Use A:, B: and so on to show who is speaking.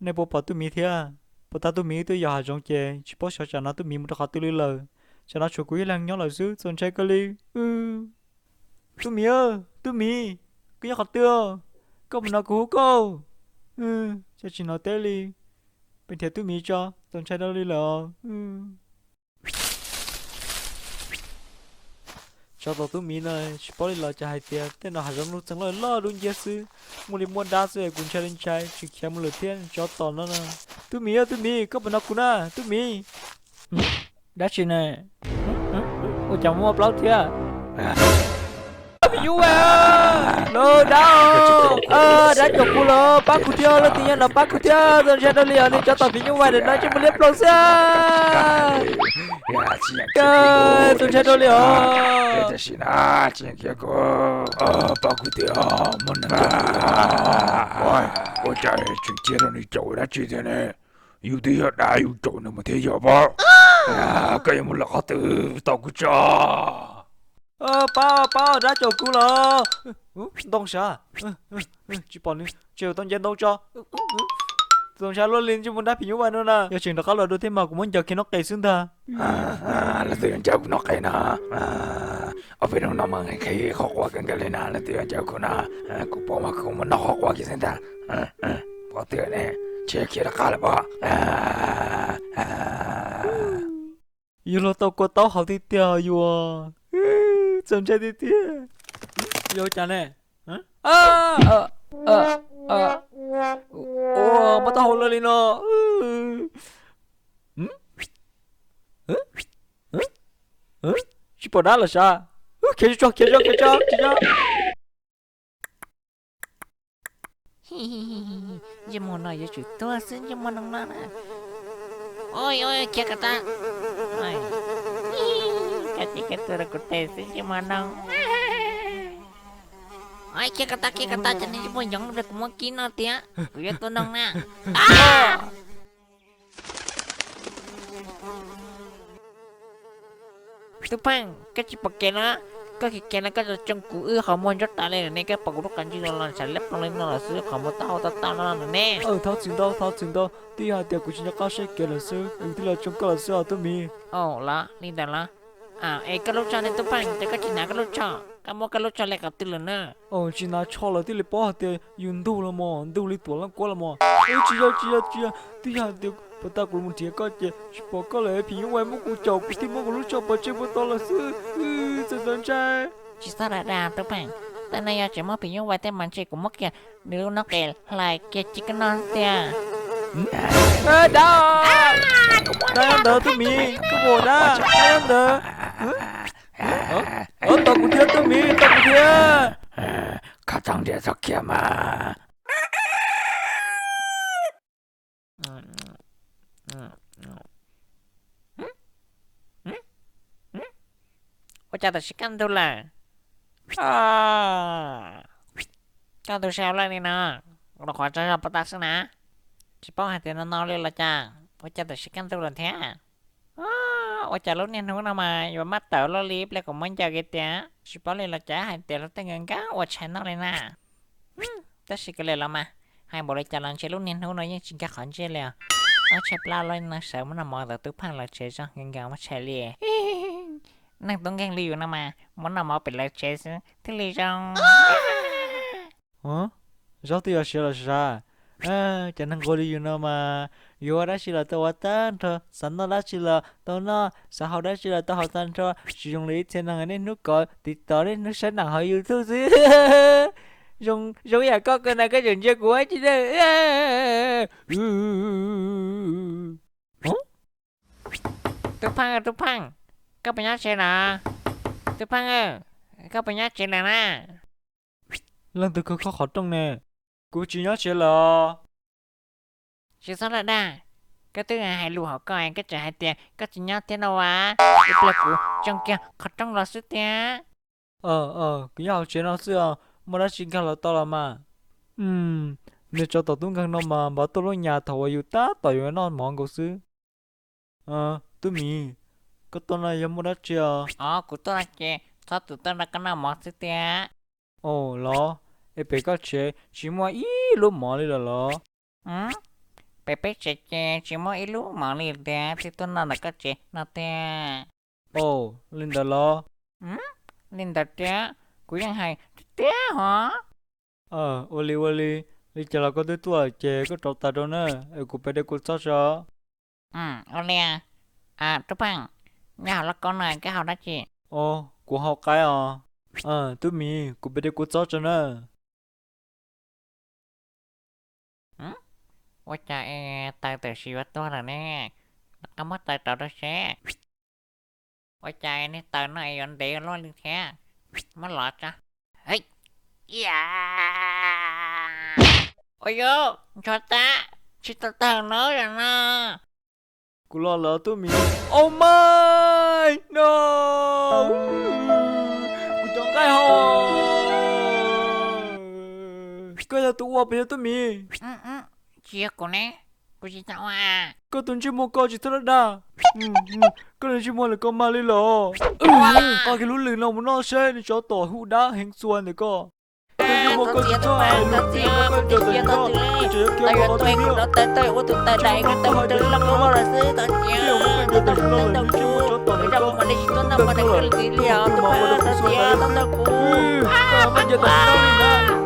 A: này bộ bảo tụi mi thế à bộ ta tụi mi tụi giờ hàng trong chè chỉ bảo sợ nó tụi mi một đợt tụi lờ cho nó chụp quý lăng nhớ là xứ son trái cái ly tụi mi ơi tụi mi cứ nhớ học tiêu có một nó cú cô cho chị nó té đi bên theo tụi mi cho son trái đó đi lờ cho tụi mi này chỉ bảo đi lờ cho hai tiền tên nó hàng trong lúc chẳng lời lo đúng chưa xứ mua đi mua đá xứ cũng chơi lên trái chỉ kia một lượt tiền cho tao nó nè tụi mi ơi tụi mi có một nó cú na tụi mi đá chị này ôi chồng mua bao thế bị à lơ đau đã chụp cú lơ bác cú theo lơ tiền là bác cú theo rồi chơi đâu liền đi cho tao bị như vậy để nói cho mình liếp lâu xa tôi chơi đâu liền
B: 这是哪？今天个包括的么那我在去接着你走了几天呢？有的要打有走那么天要不？cái một lọ từ tao cứ cho.
A: bao đã chụp cú lơ đông sao chỉ bỏ đi chiều tao chơi đâu cho tao chơi luôn liền cho mình đã bị như vậy nữa nè giờ chuyện đó có lời đôi thêm mà cũng muốn chờ khi nó cày xuống ta
B: là từ cháu nó cày nè ở phía đông nam anh khi khó qua cái này nè là từ cháu của nó cũng bỏ mà không mà nó khó qua cái gì ta bỏ từ này chơi kia là khá là bỏ
A: yêu lo tao có tao học đi tiêu yêu chồng chơi đi tiêu yêu chả nè bắt tao học lên nó chỉ bỏ đá là sao kia cho
C: giờ muốn nói chuyện tôi xin giờ muốn nói nè ôi kia cả ta ôi cái tôi là cột tê xin giờ muốn nói ôi kia cả ta cho nên giờ muốn giống được muốn kín nó tía cứ tôi nói nè tôi phăng cái chỉ bọc kẹt nó cái nó cái trong củ họ muốn rất ta lên này cái bọc nó cần chỉ là sản lép lên nó là sữa họ muốn tao nó là nè
A: tháo chuyện đó tí hai tiệc của chị nó có sẽ kể là sữa tí là trong có là sữa tôi mi
C: là đi đâu là cái lúc cho nên tôi phăng cái chỉ là cái lúc cho cái mua cái lúc cho lại cả từ lần nữa
A: chị nào cho là tí là bỏ hạt tiền dùng đâu là mò đâu lý tuổi lắm quá là mò chị tí hai tiệc bà ta cũng muốn thiệt có chị bỏ có lẽ thì ngoài một cụ chậu thì một lúc cho bà chơi một to là sữa dân trai
C: chỉ sao lại ra tôi phăng tại này chỉ mới bị như vậy tên mình chỉ cũng mất kìa nếu nó kể lại kia chỉ cái non tia
A: đâu đây ăn đỡ tôi mi tôi bỏ ra đây ăn đỡ tao cũng thiệt tôi mi tao cũng thiệt
B: 가장 대석이야마
C: ôi cha ta sẽ cắn tôi là cắn tôi sao lại nè nó khỏi cho bắt ta nè chỉ bảo hai tiền nó lên là cha ôi cha ta sẽ cắn tôi là thế ôi cha lúc này nó mà và mắt tớ nó liếp lại còn muốn chờ cái tía chỉ bảo lên là cha hai tiền nó tên ngân cá ôi cha nó lên nè ta sẽ cái là mà hai bộ lại cha lần chơi lúc này nó nói những chuyện khác hơn chơi liền nó chơi pla lên nó sợ muốn làm mò từ từ phăng là chơi cho ngân gạo mà chơi liền năng tốn gan liều nè mà muốn làm mò bị lại chơi thế liều trong
A: sao thì là sao chẳng năng gọi đi nữa mà yêu đã chỉ là tao tan thôi sẵn nó đã chỉ là tao nó xã hội đã chỉ là tao học tan thôi sử dụng lý thế năng nên nước cội thì tao đến nước sáng nào họ yêu thương gì dùng nhà có cái này cái chuyện chơi của ấy chứ đây
C: tôi phăng các bạn nhớ chơi nè tôi phăng ơi các bạn nhớ chơi nè
A: lần từ khó khó trong nè cô chỉ nhớ chơi là
C: chứ sao lại đa cái thứ hai lù họ coi cái trả hai tiền cái chỉ nhớ thế nào cái là của trong kia khó trong là sức tiền
A: cái nhà chơi nó xưa mà đã chỉ là tao là mà nếu cho tao tung càng nó mà bảo tao lo nhà thầu yêu ta tao yêu nó mong cầu sư tôi mi cái tao này em muốn đã chơi
C: của tôi là chơi sao tụi tôi là cái nào mong sức tiền
A: lo em bé cái chơi chỉ mua ít lúc mỏ đi là lo
C: Pepe cece cimo ilu mau lihat itu nana kece nate.
A: Ồ, Linda lo.
C: Linda dia, ku yang hai dia hả?
A: Oli, Li chả là có tới tuổi chè có trọc ta đâu nè. Cô bé đây cô sao sao?
C: Olia. Trúc Hằng, nhà học là con này cái học đó chị.
A: Cô học cái à? Tụi mì, cô bé đây cô sao sao nè.
C: Ôi trời, tay từ xì vắt to rồi nè. Nó mất tay trò đó xe. Ôi trời, này tay nó ai ổn để lo lên thế. Mất lọt ra. Hey. Yeah. Ôi vô, cho ta. Chị ta nói rồi nè.
A: Cô lo lỡ tụi mì. Oh my! No! Cô chọn cái hồ! Cái là tụi qua bây giờ tụi mì.
C: Chia cô nè. Cô chỉ tao à.
A: Có tuần chỉ mua coi chỉ thật đa. Cái này chỉ mua là con ma lý lọ. Coi cái lũ lửa nào mà nó xe thì cho tổ hũ đá hình xuân để co. Tôi chỉ mua coi chỉ cho ai lúc chỉ mua coi cho tôi co. Chỉ kêu
C: Tao
A: nó
C: tôi
A: tôi
C: tôi ô tụi tao đây cái tao tôi là có mà sư tao chia. Tao mà đi tao mà đi cái gì liệu tao chia tao cô.
A: Bây giờ tao đâu đi nè.